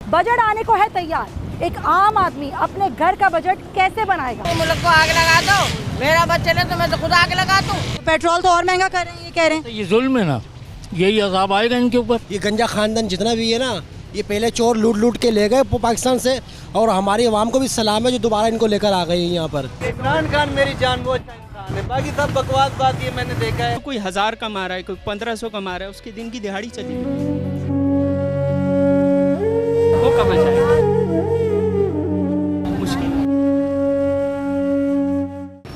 Budget आने को है तैयार, एक आम आदमी अपने घर का बजट कैसे बनाएगा? मुल्क को आग लगा दो, मेरा बच्चे ने तो मैं तो खुद आग लगा दूं। पेट्रोल तो और महंगा कर रहे हैं, ये कह रहे हैं। ये जुल्म है ना, यही अजाब आएगा इनके ऊपर। ये गंजा खानदान जितना भी है ना, ये पहले चोर लूट लूट के ले गए पाकिस्तान से, और हमारी आवाम को भी सलाम है जो दोबारा इनको लेकर आ गई यहाँ पर। इमरान खान मेरी जान वो इंसान है, बाकी सब बकवास बात ये मैंने देखा है। कोई 1000 कमा रहा है, कोई 1500 कमा रहा है, उसके दिन की दिहाड़ी चली वो कमा जाएगा, मुश्किल।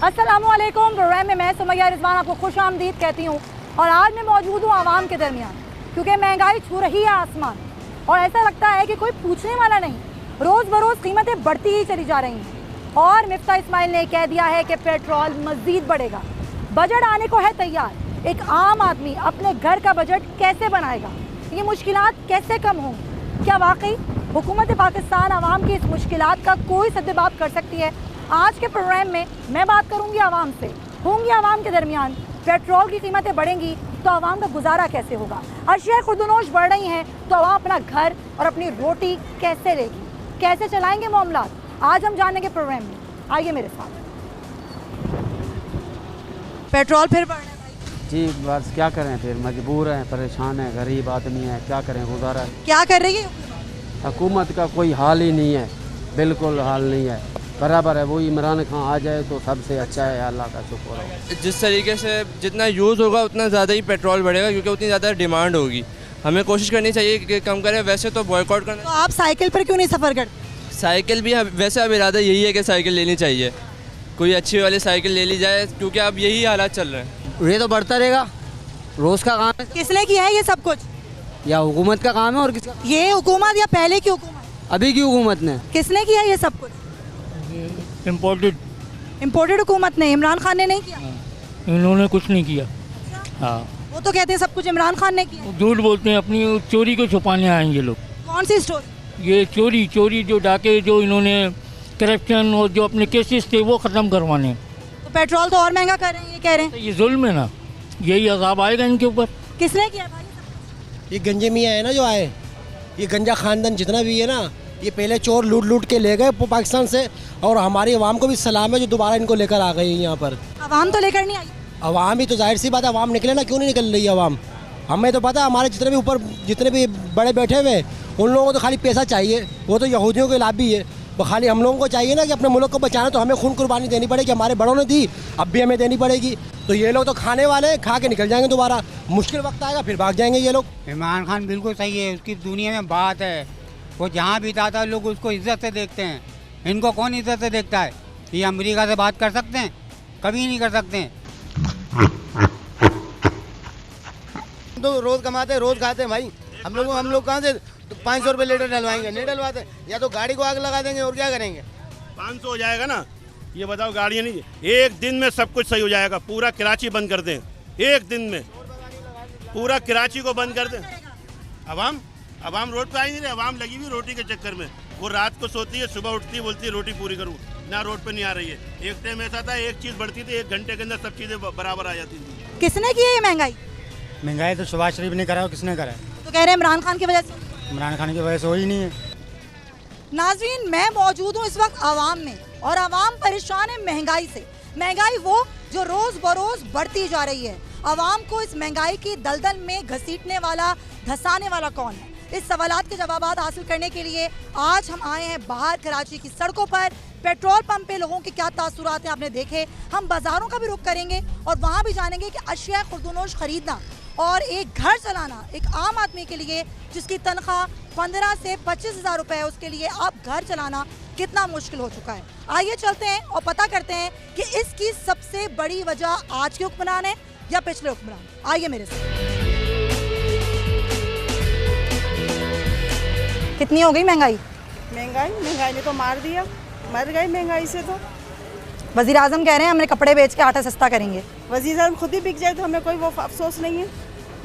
अस्सलामुअलैकुम, प्रोग्राम में मैं सुमैया रिजवान आपको खुश आमदीद कहती हूँ। और आज मैं मौजूद हूँ आवाम के दरमियान, क्योंकि महंगाई छू रही है आसमान और ऐसा लगता है कि कोई पूछने वाला नहीं। रोज़ बरोज़ कीमतें बढ़ती ही चली जा रही हैं और मिफ्ता इस्माइल ने कह दिया है कि पेट्रोल मज़ीद बढ़ेगा। बजट आने को है तैयार, एक आम आदमी अपने घर का बजट कैसे बनाएगा? ये मुश्किलात कैसे कम होंगी? क्या वाकई हुकूमत पाकिस्तान आवाम की इस मुश्किलात का कोई सद्देबाब कर सकती है? आज के प्रोग्राम में मैं बात करूँगी आवाम से, होंगी आवाम के दरमियान। पेट्रोल की कीमतें बढ़ेंगी तो आवाम का गुजारा कैसे होगा? अशिया खुर्दनोश बढ़ रही हैं तो आवाम अपना घर और अपनी रोटी कैसे लेगी, कैसे चलाएंगे मामलात? आज हम जानेंगे प्रोग्राम में, आइए मेरे साथ। पेट्रोल फिर बढ़ रहा है भाई जी, बस क्या करें, फिर मजबूर हैं, परेशान हैं, गरीब आदमी है, क्या करें, गुजारा है। क्या कर रही है हुकूमत का कोई हाल ही नहीं है, बिल्कुल हाल नहीं है, बराबर है। वो इमरान खान आ जाए तो सबसे अच्छा है, अल्लाह का शुक्र हो। जिस तरीके से जितना यूज़ होगा उतना ज़्यादा ही पेट्रोल बढ़ेगा, क्योंकि उतनी ज़्यादा डिमांड होगी। हमें कोशिश करनी चाहिए कि कम करें। वैसे तो बॉयकॉट करना। तो आप साइकिल पर क्यों नहीं सफ़र करते? साइकिल भी वैसे अब इरादा यही है कि साइकिल लेनी चाहिए, कोई अच्छी वाली साइकिल ले ली जाए, क्योंकि अब यही हालात चल रहे हैं। ये तो बढ़ता रहेगा, रोज़ का काम है। किसने किया है ये सब कुछ? या हुकूमत का काम है और किसका? ये हुकूमत या पहले की हुकूमत? अभी की हुकूमत ने। किसने किया ये सब कुछ? इम्पोर्टेड हुकूमत ने, इमरान खान ने नहीं किया। इन्होंने कुछ नहीं किया। हाँ, वो तो कहते हैं सब कुछ इमरान खान ने किया। झूठ बोलते हैं, अपनी चोरी को छुपाने आएंगे लोग। कौन सी स्टोरी? ये चोरी जो डाके, जो इन्होंने करप्शन और जो अपने केसेस थे वो ख़त्म करवाने। तो पेट्रोल तो और महंगा कर रहे हैं, ये कह रहे हैं। ये जुल्म है ना, यही अजाब आएगा इनके ऊपर। किसने किया भाई? ये गंजे मियाँ है ना जो आए, ये गंजा खानदान जितना भी है ना, ये पहले चोर लूट लूट के ले गए पाकिस्तान से, और हमारी आवाम को भी सलाम है जो दोबारा इनको लेकर आ गई यहाँ पर। आवाम तो लेकर नहीं आई। अवाम ही तो जाहिर सी बात है, अवाम निकले ना, क्यों नहीं निकल रही है अवाम? हमें तो पता है, हमारे जितने भी ऊपर जितने भी बड़े बैठे हुए हैं उन लोगों को तो खाली पैसा चाहिए, वो तो यहूदियों के लाभी है। वो खाली हम लोगों को चाहिए ना कि अपने मुल्क को बचाना, तो हमें खून कुर्बानी देनी पड़ेगी। हमारे बड़ों ने दी, अब भी हमें देनी पड़ेगी। तो ये लोग तो खाने वाले, खा के निकल जाएंगे, दोबारा मुश्किल वक्त आएगा फिर भाग जाएंगे ये लोग। इमरान खान बिल्कुल सही है, उसकी दुनिया में बात है, वो जहाँ भी जाता है लोग उसको इज्जत से देखते हैं। इनको कौन इज्जत से देखता है? ये अमेरिका से बात कर सकते हैं? कभी नहीं कर सकते हैं। तो रोज कमाते हैं, रोज खाते हैं भाई। हम लोग कहाँ से 500 रुपये लीटर डलवाएंगे? नहीं डलवाते, या तो गाड़ी को आग लगा देंगे और क्या करेंगे। 500 हो जाएगा ना, ये बताओ। गाड़ियाँ नहीं, एक दिन में सब कुछ सही हो जाएगा। पूरा कराची बंद कर दें, एक दिन में पूरा कराची को बंद कर दें। अवाम रोड पे आई नहीं रही, अवाम लगी हुई रोटी के चक्कर में। वो रात को सोती है, सुबह उठती है, बोलती है रोटी पूरी करूँ ना, रोड पे नहीं आ रही है। एक टाइम ऐसा था, एक चीज़ बढ़ती थी, 1 घंटे के अंदर सब चीज़ें बराबर आ जाती थी। किसने की है ये महंगाई? महंगाई तो शहबाज शरीफ ने करा, किसने करा? तो कह रहे हैं इमरान खान की वजह से। इमरान खान की वजह से हो ही नहीं है। नाज़रीन, मैं मौजूद हूँ इस वक्त आवाम में और आवाम परेशान है महंगाई से। महंगाई वो जो रोज बरोज बढ़ती जा रही है। आवाम को इस महंगाई की दलदल में घसीटने वाला, धंसाने वाला कौन है? इस सवालात के जवाब हासिल करने के लिए आज हम आए हैं बाहर कराची की सड़कों पर। पेट्रोल पंप पे लोगों के क्या तासुरात हैं आपने देखे। हम बाजारों का भी रुख करेंगे और वहाँ भी जानेंगे कि अशिया खुर्दनोश खरीदना और एक घर चलाना एक आम आदमी के लिए जिसकी तनख्वाह 15 से 25 हज़ार रुपये है, उसके लिए अब घर चलाना कितना मुश्किल हो चुका है। आइए चलते हैं और पता करते हैं कि इसकी सबसे बड़ी वजह आज के हुक्मरान है या पिछले हुक्मरान। आइए मेरे साथ। कितनी हो गई महंगाई? महंगाई ने तो मार दिया, मर गई महंगाई से। तो वज़ीर आज़म कह रहे हैं हमने कपड़े बेच के आटा सस्ता करेंगे। वज़ीर आज़म खुद ही बिक जाए तो हमें कोई वो अफसोस नहीं है।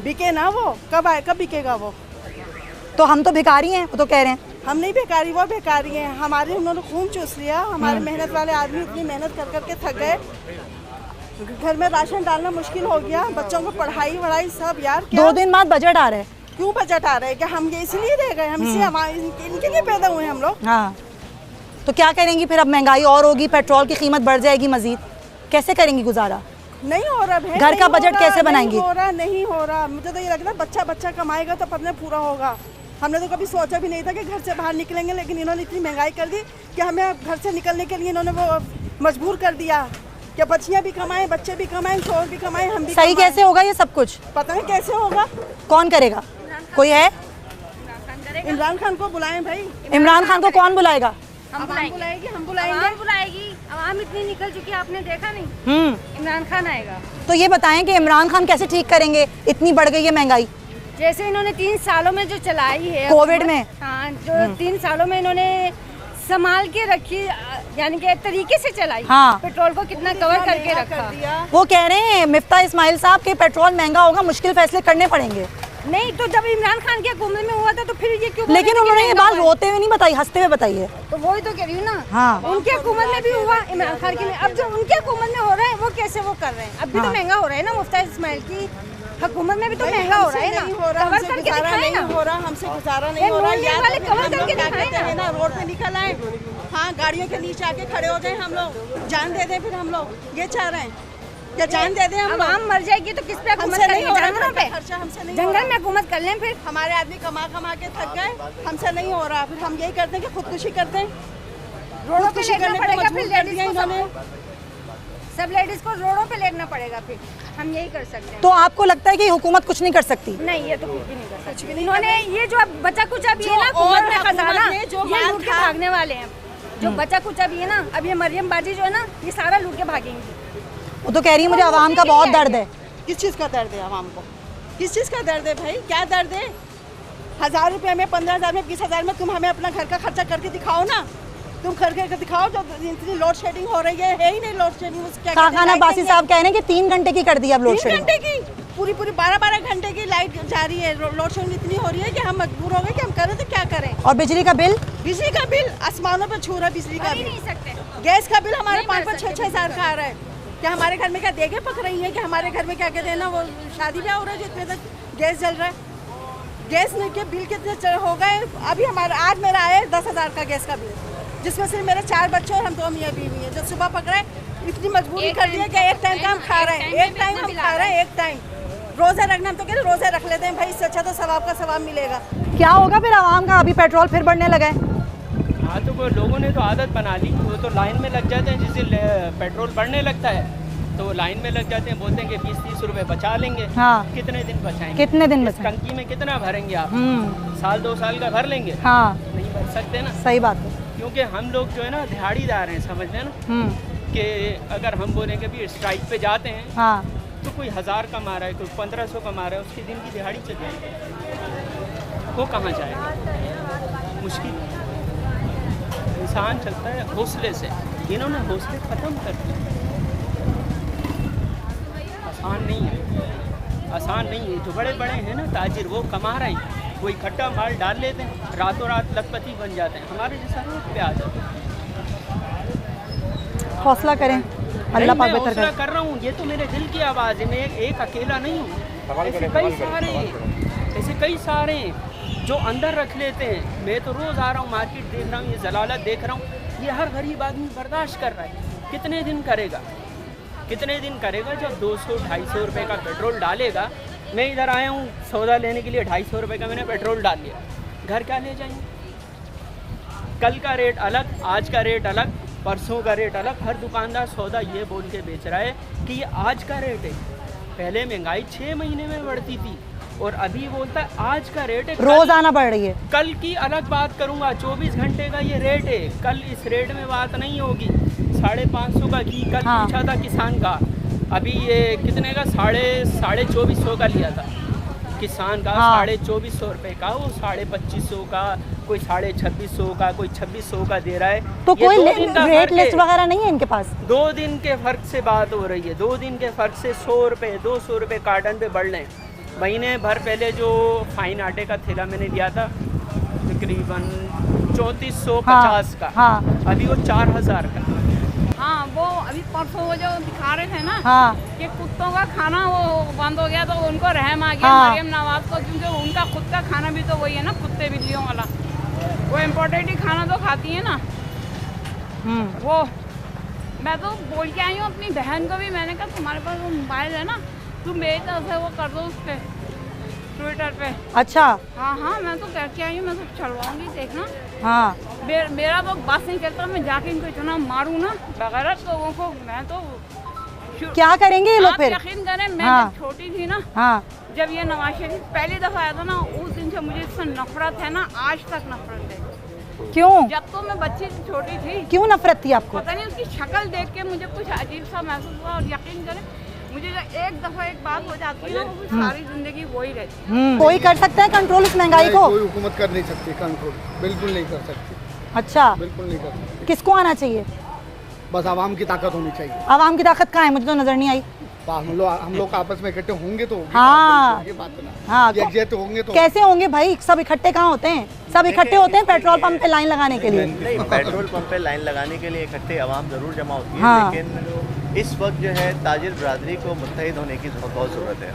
बिके ना, वो कब आए, कब बिकेगा वो? तो हम तो भिखारी हैं, वो तो कह रहे हैं। हम नहीं भिखारी, वो भिखारी हैं। हमारे उन्होंने खून चूस लिया। हमारे मेहनत वाले आदमी इतनी मेहनत कर करके थक गए, घर में राशन डालना मुश्किल हो गया, बच्चों को पढ़ाई वढ़ाई सब। यार 2 दिन बाद बजट आ रहा है, क्यों बजट आ रहा है? क्या हम ये इसलिए रह गए? हम इनके लिए पैदा हुए हम लोग। हाँ, तो क्या करेंगी फिर? अब महंगाई और होगी, पेट्रोल की कीमत बढ़ जाएगी मजीद, कैसे करेंगी गुजारा? नहीं हो रहा है, घर का बजट कैसे बनाएंगी? नहीं हो रहा। मुझे तो ये लग रहा है बच्चा कमाएगा तो अपने पूरा होगा। हमने तो कभी सोचा भी नहीं था कि घर से बाहर निकलेंगे, लेकिन इन्होंने इतनी महंगाई कर दी कि हमें घर से निकलने के लिए इन्होंने वो मजबूर कर दिया कि बच्चियाँ भी कमाएं, बच्चे भी कमाएं, शोहर भी कमाएं, हम भी। सही कैसे होगा ये सब कुछ? पता नहीं कैसे होगा। कौन करेगा? कोई है? इमरान खान को बुलाएं भाई। इमरान खान को कौन बुलाएगा? हम बुलाएंगे। आवाम इतनी निकल चुकी है, आपने देखा नहीं? इमरान खान आएगा। तो ये बताएं कि इमरान खान कैसे ठीक करेंगे? इतनी बढ़ गई है महंगाई। जैसे इन्होंने 3 सालों में जो चलाई है कोविड में, हाँ, जो 3 सालों में इन्होंने संभाल के रखी, यानी कि एक तरीके से चलाई। हाँ। पेट्रोल को कितना कवर करके रखा। वो कह रहे हैं मिफ्ता इस्माइल साहब के पेट्रोल महंगा होगा, मुश्किल फैसले करने पड़ेंगे। नहीं तो जब इमरान खान की हुकूमत में हुआ था तो फिर ये क्यों? लेकिन उन्होंने ये बात रोते हुए नहीं बताई, हंसते हुए बताई है। तो वही तो कह रही हूँ ना। हाँ। उनकी हुकूमत में भी हुआ, इमरान खान की। अब जो उनकी हुकूमत में हो रहा है वो कैसे वो कर रहे हैं? अब भी तो महंगा हो रहा है ना। मुफ्ता इस्माइल की हुकूमत में भी तो महंगा हो रहा है ना। कवर करके दिखाए ना। हमसे गुजारा नहीं हो रहा। वाले कवर करके दिखाए ना, रोड पे निकल आए, हाँ, गाड़ियों के नीचे आके खड़े हो जाए, हम लोग जान दे दें। फिर हम लोग ये चाह रहे हैं क्या जान दे दें? हम मर जाएगी तो किस पे हुकूमत करेंगे? जानवरों पे? खर्चा हमसे नहीं, जंगल में हुकूमत कर लें। फिर हमारे आदमी कमा के थक गए, हमसे नहीं हो रहा। फिर हम यही करते हैं कि खुदकुशी करते हैं। रोडों पे लेटना पड़ेगा फिर लेडीज को, सब लेडीज को रोडों पे लेटना पड़ेगा। फिर हम यही कर सकते हैं। तो आपको लगता है कि हुकूमत कुछ नहीं कर सकती? नहीं, ये तो कुछ भी नहीं कर सकती। इन्होंने ये जो बचा कुछ अभी है ना, हुकूमत में खजाना जो लूट के भागने वाले हैं, जो बचा कुछ अभी है ना, अब ये मरियम बाजी जो है ना, ये सारा लूट के भागेंगी। वो तो कह रही है मुझे आवाम का बहुत दर्द है। किस चीज़ का दर्द है आवाम को? किस चीज़ का दर्द है भाई? क्या दर्द है? 1000 रुपये में, 15,000 में, 20,000 में तुम हमें अपना घर का खर्चा करके दिखाओ ना। तुम करके दिखाओ। जो इतनी लोड शेडिंग हो रही है ही नहीं लोड शेडिंग। खाना बासी साहब कह रहे हैं कि 3 घंटे की कर दी अब लोड शेडिंग। 3 घंटे की, पूरी 12 घंटे की लाइट जा रही है। लोड शेडिंग इतनी हो रही है कि हम मजबूर हो गए कि हम करें तो क्या करें। और बिजली का बिल? बिजली का बिल आसमानों पे छू रहा है। बिजली का बिल नहीं सकते। गैस का बिल हमारे 5-5, 6-6 हज़ार का आ रहा है। क्या हमारे घर में क्या देखे पक रही है? कि हमारे घर में क्या कहते हैं ना, वो शादी ब्याह हो रहा है जितने तक गैस जल रहा है। गैस के बिल कितने हो गए? अभी हमारा आज मेरा आया 10,000 का गैस का बिल, जिसमें से मेरे 4 बच्चे और हम 2 मियाँ बीवी हैं। जो सुबह पक रहे हैं, इतनी मजबूरी कर दी है कि एक टाइम का हम खा रहे हैं। एक टाइम हम खा रहे हैं, एक टाइम रोज़े रखना। हम तो कह रहे रोज़े रख लेते हैं भाई, इससे अच्छा तो सवाब का सवाब मिलेगा। क्या होगा फिर आवाम का? अभी पेट्रोल फिर बढ़ने लगा है। हाँ, तो वो लोगों ने तो आदत बना ली। वो तो लाइन में लग जाते हैं, जिससे पेट्रोल बढ़ने लगता है तो लाइन में लग जाते हैं। बोलते हैं कि 20-30 रुपए बचा लेंगे। हाँ। कितने दिन बचाएंगे? कितने दिन बचाएंगे? टंकी में कितना भरेंगे आप? साल 2 साल का भर लेंगे? हाँ, नहीं भर सकते ना। सही बात है। क्योंकि हम लोग जो है ना दिहाड़ीदार हैं, समझते हैं ना, कि अगर हम बोलेंगे भी स्ट्राइक पे जाते हैं, हाँ, तो कोई 1000 कमा रहा है, कोई 1500 कमा रहा है, उसके दिन की दिहाड़ी चल जाएगी, वो कहाँ जाएगा? मुश्किल। इंसान चलता है हौसले से, इन्होंने हौसले ख़त्म कर दिए। आसान नहीं है, आसान नहीं है। जो बड़े बड़े हैं ना ताजिर, वो कमा रहे हैं, वो इकट्ठा माल डाल लेते हैं, रातों रात लखपति बन जाते हैं। हमारे जैसा रोड पे आ जाते हैं। हौसला करें, अल्लाह पाक बेहतर करे। कर रहा हूँ, ये तो मेरे दिल की आवाज़ है। मैं एक अकेला नहीं हूँ, ऐसे कई सारे जो अंदर रख लेते हैं। मैं तो रोज़ आ रहा हूँ, मार्केट देख रहा हूँ, ये जलालत देख रहा हूँ। ये हर गरीब आदमी बर्दाश्त कर रहा है। कितने दिन करेगा? कितने दिन करेगा? जब 200-250 रुपये का पेट्रोल डालेगा। मैं इधर आया हूँ सौदा लेने के लिए, 250 रुपये का मैंने पेट्रोल डाल लिया। घर क्या ले जाएंगे? कल का रेट अलग, आज का रेट अलग, परसों का रेट अलग। हर दुकानदार सौदा ये बोल के बेच रहा है कि ये आज का रेट है। पहले महंगाई 6 महीने में बढ़ती थी और अभी बोलता है आज का रेट है। रोज आना पड़ रही है। कल की अलग बात करूँगा, 24 घंटे का ये रेट है। कल इस रेट में बात नहीं होगी। 550 का घी कल पूछा था किसान का, अभी ये कितने का? 2450 का लिया था किसान का। 2450 रुपये का, वो 2550 का, कोई 2650 का, कोई 2600 का दे रहा है। तो कोई रेट लिस्ट वगैरह नहीं है इनके पास? 2 दिन के फर्क से बात हो रही है। 2 दिन के फर्क से 100 रुपये 200 रुपये कार्टन पे बढ़ लें। महीने भर पहले जो फाइन आटे का थैला मैंने लिया था तकरीबन 3450 का, अभी वो 4000 का। हाँ वो अभी परसों वो जो दिखा रहे थे ना हाँ। कि कुत्तों का खाना वो बंद हो गया तो उनको रहम आ गया हाँ। मरियम नवाज को, क्योंकि उनका खुद का खाना भी तो वही है ना, कुत्ते बिल्लियों वाला, वो इम्पोर्टेड ही खाना तो खाती है ना। वो मैं तो बोल के आई हूँ अपनी बहन को भी, मैंने कहा तुम्हारे पास वो मोबाइल है ना, तुम मेरी तरफ से वो कर दो उस पर, ट्विटर पे। अच्छा हाँ हाँ मैं तो करके आई हूँ, मैं तो चलवाऊंगी देखना। हाँ मेरा तो बस नहीं चलता, मैं जाके इनको इतना मारूँ ना बगैर लोगों को, मैं तो क्या करेंगे ये लोग आप फिर? यकीन करें मैं हाँ। जब छोटी थी ना, हाँ। जब ये नवाज शरीफ पहली दफा आया था ना, उस दिन से मुझे इससे नफरत है ना, आज तक नफरत है। क्यों? जब तो मैं बच्ची छोटी थी। क्यों नफरत थी आपको? पता नहीं, उसकी शक्ल देख के मुझे कुछ अजीब सा महसूस हुआ, और यकीन करें मुझे एक दफा एक बात हो जाती है ना, वो सारी जिंदगी वही रहती है। कोई कर सकता है कंट्रोल इस महंगाई को? कोई हुकूमत कर नहीं सकती कंट्रोल, बिल्कुल नहीं कर सकती। अच्छा बिल्कुल नहीं कर सकती। किसको आना चाहिए? बस आवाम की ताकत होनी चाहिए। आवाम की ताकत कहाँ है? मुझे तो नजर नहीं आई। हम लोग आपस में इकट्ठे होंगे तो हाँ हाँ एकजुट होंगे तो कैसे होंगे भाई? सब इकट्ठे कहाँ होते हैं? सब इकट्ठे होते हैं पेट्रोल पंप पे लाइन लगाने के लिए। नहीं, पेट्रोल पंप पे लाइन लगाने के लिए इकट्ठे आवाम जरूर जमा होती है, हाँ। लेकिन इस वक्त जो है ताजिर बरादरी को मुत्तहिद होने की बहुत ज़रूरत है,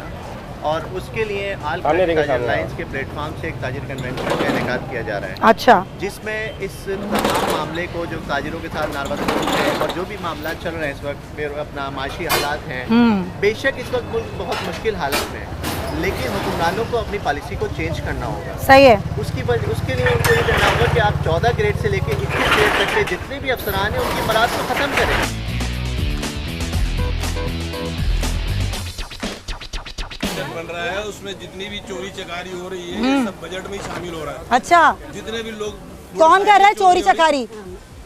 और उसके लिए आल ताजिर लाइन्स के प्लेटफॉर्म से एक ताजिर कन्वेंशन का इनेकाद किया जा रहा है। अच्छा। जिसमें इस तमाम मामले को, जो ताजिरों के साथ नारबंदी है और जो भी मामला चल रहे हैं इस वक्त, फिर अपना माशी हालात हैं, बेशक इस वक्त मुल्क बहुत मुश्किल हालत में है, लेकिन हुक्मरानों को अपनी पॉलिसी को चेंज करना होगा। सही है। उसके लिए उनको ये कहना होगा कि आप 14 ग्रेड से लेकर 21 ग्रेड तक के जितने भी अफसरान हैं उनकी मराद को ख़त्म करें। बन रहा है उसमें जितनी भी चोरी चकारी हो रही है ये सब बजट में ही शामिल हो रहा है। अच्छा। जितने भी लोग, कौन कर रहा है चोरी चकारी?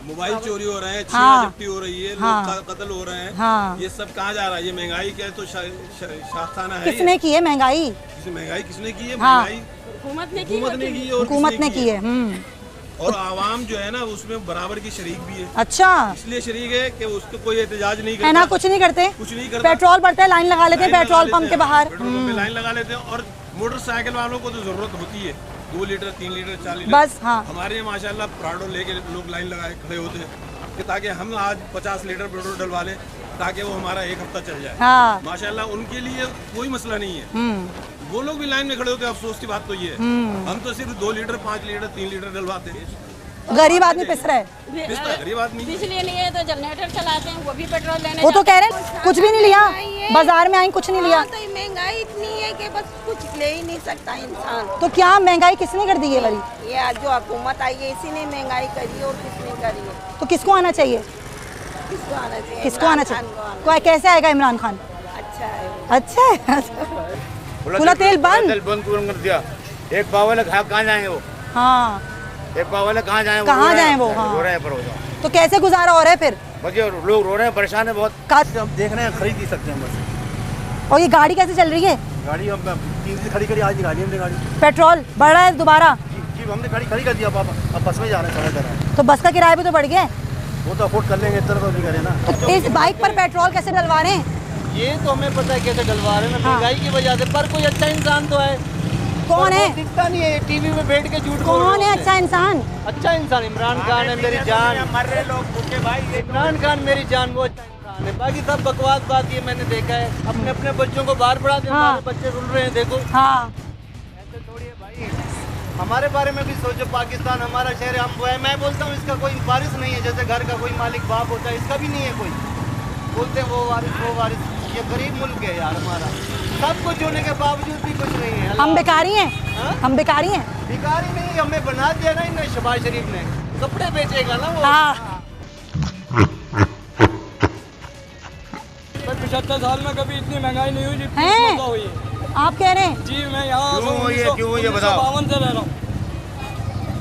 मोबाइल चोरी हो रहे हैं, हाँ। जब्ती हो रही है, हाँ। लोग कत्ल हो रहे हैं, हाँ। ये सब कहाँ जा रहा है? ये महंगाई क्या है? तो शास्त्राना है। किसने की है महंगाई? महंगाई किसने की है? हाँ। महंगाई हुकूमत ने की है, हुकूमत ने की है। और आवाम जो है ना उसमें बराबर की शरीक भी है। अच्छा। इसलिए शरीक है कि उसको कोई एहतजाज नहीं करता है ना, कुछ नहीं करते, कुछ नहीं करता। पेट्रोल बढ़ता है लाइन लगा लेते हैं पेट्रोल पंप के बाहर, पेट्रोल पंप पे लाइन लगा लेते हैं। और मोटरसाइकिल वालों को तो जरूरत होती है 2 लीटर 3 लीटर 4 लीटर बस। हाँ। हमारे यहाँ माशाल्लाह प्राडो लेके लोग लाइन लगाए खड़े होते हैं कि ताकि हम आज 50 लीटर पेट्रोल डलवा लें ताकि वो हमारा एक हफ्ता चल जाए। हाँ। माशाल्लाह उनके लिए कोई मसला नहीं है, वो लोग भी लाइन में खड़े होते हैं। अफसोस की बात तो ये है, हम तो सिर्फ 2 लीटर 5 लीटर 3 लीटर डलवाते हैं। गरीब आदमी पिस रहा है। गरीब आदमी बिजली नहीं है तो जनरेटर चलाते हैं, वो भी पेट्रोल लेने वो तो कह रहे हैं कुछ भी नहीं लिया, बाजार में आई कुछ नहीं लिया। तो महंगाई इतनी है कि बस कुछ ले ही नहीं सकता इंसान। तो क्या महंगाई किसने कर दी है वाली? ये जो हुकूमत आई है इसी ने महंगाई करी है, और किसने करी है? तो किसको आना चाहिए? किसको आना चाहिए? किसको आना चाहिए? कोई कैसे आएगा इमरान खान? अच्छा है। अच्छा है। खुला तेल बंद कर दिया। एक पावल कहाँ जाएंगे वो? हाँ। एक पावल कहाँ जाए? कहाँ जाए वो? हाँ। रो रहे हैं। तो कैसे गुजारा हो रहा है फिर? लोग रो रहे हैं, परेशान है बहुत। हम देख रहे हैं, खरीद नहीं सकते हम बस। और ये गाड़ी कैसे चल रही है? गाड़ी हम 3 दिन खड़ी आज निकाली हमने गाड़ी। पेट्रोल बढ़ रहा है दोबारा? जी हमने गाड़ी खड़ी कर दिया पापा, अब बस में जा रहे हैं। तो बस का किराया भी तो बढ़ गया। वो तो अफोर्ड कर लेंगे, इतना तो नहीं करें ना। तो इस बाइक पर पेट्रोल कैसे डलवा रहे हैं? ये तो हमें पता है कैसे डलवा रहे हैं, महंगाई की वजह से। पर कोई अच्छा इंसान तो है? कौन है? दिखता नहीं है, टीवी में बैठ के झूठ। कौन है अच्छा इंसान? अच्छा इंसान इमरान खान है मेरी जान। मर रहे लोग भूखे भाई। इमरान खान मेरी जान, वो अच्छा इंसान है। बाकी सब बकवास बात ये मैंने देखा है। अपने अपने बच्चों को बाहर पढ़ा दे। हमारे बच्चे रुल रहे हैं, देखो। हाँ। ऐसे थोड़ी है भाई, हमारे बारे में भी सोचो। पाकिस्तान हमारा शहर है, हम मैं बोलता हूँ इसका कोई वारिस नहीं है। जैसे घर का कोई मालिक बाप होता है, इसका भी नहीं है कोई। बोलते हैं वो वारिस। ये गरीब मुल्क है यार हमारा, सब कुछ होने के बावजूद भी कुछ नहीं है। हम भिखारी हैं। हम भिखारी हैं। भिखारी नहीं, हमें बना दिया ना इन्हें। शहबाज शरीफ ने कपड़े बेचेगा ना वो। हाँ। 75 साल में कभी इतनी महंगाई नहीं हुई जितनी है? हुई है। आप कह रहे हैं? जी मैं यहाँ 1952 से रह रहा हूँ।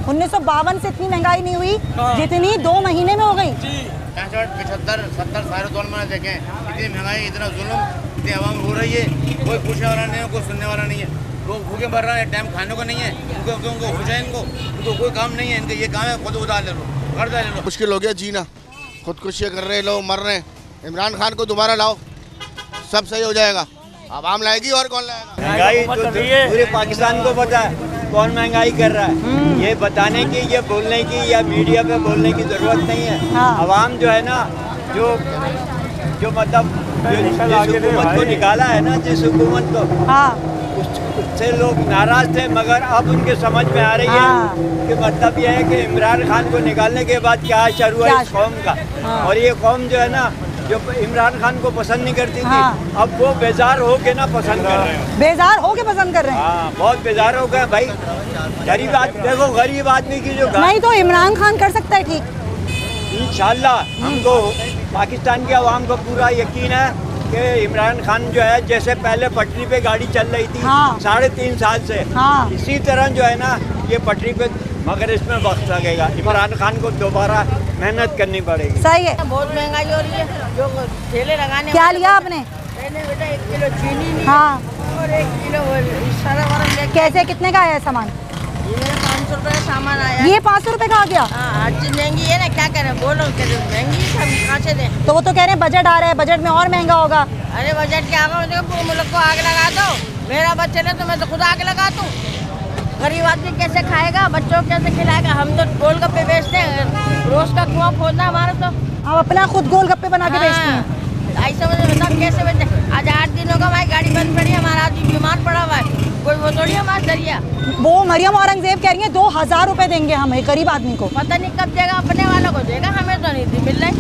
1952 से इतनी महंगाई नहीं हुई जितनी 2 महीने में हो गई। जी 65, 70 सारे दौर में देखें, इतनी महंगाई, इतना जुल्म, इतनी आवाम हो रही है। कोई पूछने वाला नहीं है, कोई सुनने वाला नहीं है। लोग भूखे मर रहे हैं, टाइम खाने को नहीं है। उनको हो जाए, इनको कोई काम नहीं है। इनके ये काम है खुद उधार ले लो, कर्जा ले लो। मुश्किल हो गया जीना, खुदकुशी कर रहे लोग, मर रहे हैं। इमरान खान को दोबारा लाओ, सब सही हो जाएगा। आवाम लाएगी और कौन लाएगा? महंगाई तो पूरे पाकिस्तान को पता है कौन महंगाई कर रहा है। ये बताने की, ये बोलने की या मीडिया पे बोलने की जरूरत नहीं है। आवाम जो है ना जो मतलब जिस हुकूमत को निकाला है ना, जिस हुकूमत को, उससे लोग नाराज थे, मगर अब उनके समझ में आ रही है कि मतलब यह है कि इमरान खान को निकालने के बाद क्या असर हुआ इस कौम का। और ये कौम जो है ना, जो इमरान खान को पसंद नहीं करती थी, अब वो बेजार हो के ना पसंद कर रहे हैं। बेजार हो के पसंद कर रहे हैं? हाँ, बहुत बेजार हो गए भाई। गरीब आदमी, देखो गरीब आदमी की जो नहीं तो इमरान खान कर सकता है ठीक। इंशाल्लाह हमको पाकिस्तान के अवाम को पूरा यकीन है कि इमरान खान जो है, जैसे पहले पटरी पे गाड़ी चल रही थी 3.5 साल से, इसी तरह जो है ना ये पटरी पे, मगर इसमें वक्त लगेगा। इमरान खान को दोबारा मेहनत करनी पड़ेगी। सही है। बहुत महंगाई हो रही है। जो ठेले लगाने, क्या लिया आपने? मैंने बेटा 1 किलो चीनी हाँ, और 1 किलो सारा वाला। कैसे, कितने का आया सामान? ये मेरा 500 रुपये का सामान आया। ये 500 रुपये का आ गया? हाँ, हर चीज महंगी है ना, क्या करें, बोलो महंगी हम कहाँ से दें। तो वो तो कह रहे हैं बजट आ रहा है, बजट में और महंगा होगा। अरे बजट क्या होगा, पूरे मुल्क को आग लगा दो। मेरा बच्चे ने तो मैं तो खुद आग लगा दूँ। गरीब आदमी कैसे खाएगा, बच्चों को कैसे खिलाएगा? हम तो गोलगप्पे बेचते हैं, रोज का कुआं खोदना हमारा। तो हम अपना खुद गोलगप्पे बना के बेचते हैं। ऐसा मुझे बताओ कैसे बेचते? आज 8 दिन होगा हमारी गाड़ी बंद पड़ी है, हमारा आदमी बीमार पड़ा हुआ है, कोई वो थोड़ी हमारा जरिया। वो मरियम औरंगजेब कह रही है 2000 रुपए देंगे हमें गरीब आदमी को। पता नहीं कब देगा, अपने वालों को देगा, हमें तो नहीं मिल रहा।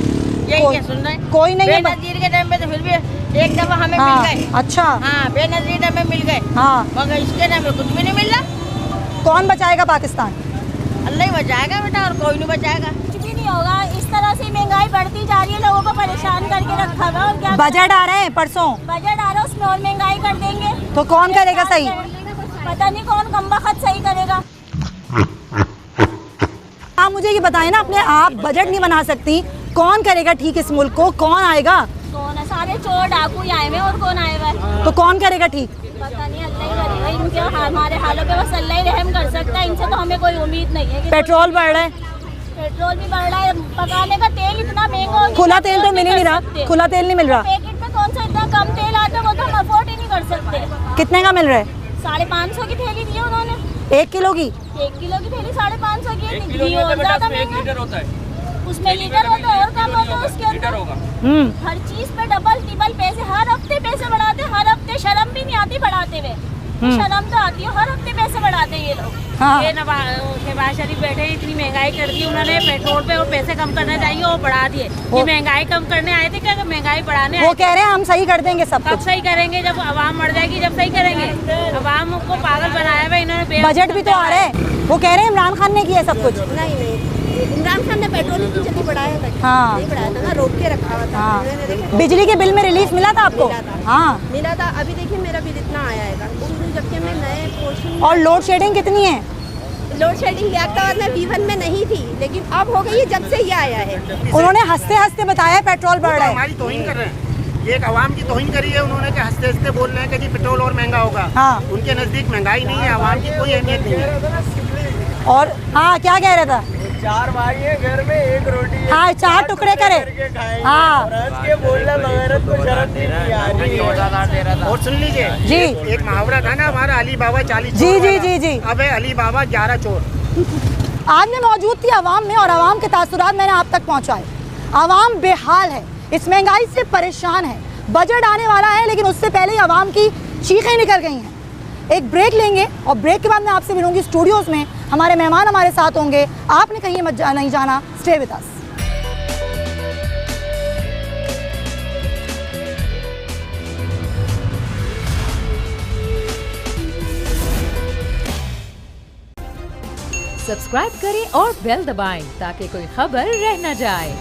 यही क्या सुन रहे हैं? कोई नहीं है। बेनजीर के टाइम पे तो फिर भी एक दफा हमें मिल गए। अच्छा, हाँ, बेनजीर हमें मिल गए, मगर इसके टाइम पे कुछ भी नहीं मिल रहा। कौन बचाएगा पाकिस्तान? अल्लाह ही बचाएगा बेटा, और कोई नहीं बचाएगा। कुछ भी नहीं होगा। इस तरह से महंगाई बढ़ती जा रही है, लोगों को परेशान करके रखा हुआ। और क्या बजट आ रहे हैं परसों, बजट आ रहा है, उसमें और महंगाई कर देंगे। तो कौन करेगा सही? पता नहीं कौन कमबख्त सही करेगा। आप मुझे ये बताएं ना, अपने आप बजट नहीं बना सकती, कौन करेगा ठीक इस मुल्क को? कौन आएगा? कौन है? सारे चोर डाकू आए हुए, और कौन आए हुआ है? तो कौन करेगा ठीक? पता नहीं, अल्लाह ही करेगा। इनके हमारे हालों पे बस अल्लाह ही रहम कर सकता है। इनसे तो हमें कोई उम्मीद नहीं है। पेट्रोल बढ़ रहा है, पेट्रोल भी बढ़ रहा है, पकाने का तेल इतना महंगा हो गया। खुला तेल तो मिल ही नहीं रहा, खुला तेल नहीं मिल रहा। पैकेट में कौन सा इतना कम तेल आता है, वो तो हम अफोर्ड ही नहीं कर सकते। कितने का मिल रहा है? 550 की थैली दी है उन्होंने। 1 किलो की? 1 किलो की थैली 550 की है। घी और ज़्यादा महंगा होता है, उसमें लीटर होता है और कम होता है उसके अंदर। हर चीज पे डबल टिबल पैसे, हर हफ्ते पैसे बढ़ाते, हर हफ्ते। शर्म भी नहीं आती बढ़ाते हुए। शर्म तो आती है, हर हफ्ते पैसे बढ़ाते हैं ये लोग। ये नवाज शरीफ बैठे हैं, इतनी महंगाई कर दी उन्होंने। पेट्रोल पे और पैसे कम करना चाहिए, वो बढ़ा दिए। ये महंगाई कम करने आए थे क्या? महंगाई बढ़ाने वो कह रहे हैं हम सही कर देंगे सब कुछ। कब सही करेंगे? जब आवाम मर जाएगी, जब सही करेंगे। आवाम को पागल बनाया हुआ इन्होंने। बजट भी तो आ रहा है, वो कह रहे हैं इमरान खान ने किया सब कुछ। नहीं, इमरान खान ने पेट्रोल इतनी जल्दी बढ़ाया था? हाँ, नहीं बढ़ाया था ना, रोक के रखा हुआ था। हाँ। बिजली के बिल में रिलीफ मिला था आपको? हाँ, मिला था। अभी देखिए मेरा बिल इतना आया है, जबकि मैं नए पोर्शन। और लोड शेडिंग कितनी है? लोड शेडिंग लियाकताबाद में V1 में नहीं थी, लेकिन अब हो गई है जब से ये आया है। उन्होंने हंसते हंसते बताया पेट्रोल बढ़ रहा है। हमारी तौहीन कर रहे हैं, ये एक आवाम की तौहीन करी है उन्होंने, कि हंसते हंसते बोल रहे हैं कि जी पेट्रोल और महंगा होगा। हाँ। उनके नजदीक महंगाई नहीं है, आवाम की कोई अहमियत नहीं है। और हाँ, क्या कह रहा था? 4 भाई है घर में, 1 रोटी है। हाँ, 4 टुकड़े करे। हाँ, बोलना बगैरत को शर्म नहीं आ रही है। और सुन लीजिए जी, एक मुहावरा था ना हमारा, अली बाबा 40 जी जी जी जी। अब है अली बाबा 11 चोर। आज मैं मौजूद थी आवाम में, और आवाम के तासुरात मैंने आप तक पहुँचाए। आवाम बेहाल है, इस महंगाई से परेशान है। बजट आने वाला है, लेकिन उससे पहले ही आवाम की चीखें निकल गई हैं। एक ब्रेक लेंगे, और ब्रेक के बाद मैं आपसे मिलूंगी स्टूडियोज़ में। हमारे मेहमान हमारे साथ होंगे, आपने कहीं मत नहीं जाना। Stay with us. सब्सक्राइब करें और बेल दबाएं ताकि कोई खबर रह न जाए।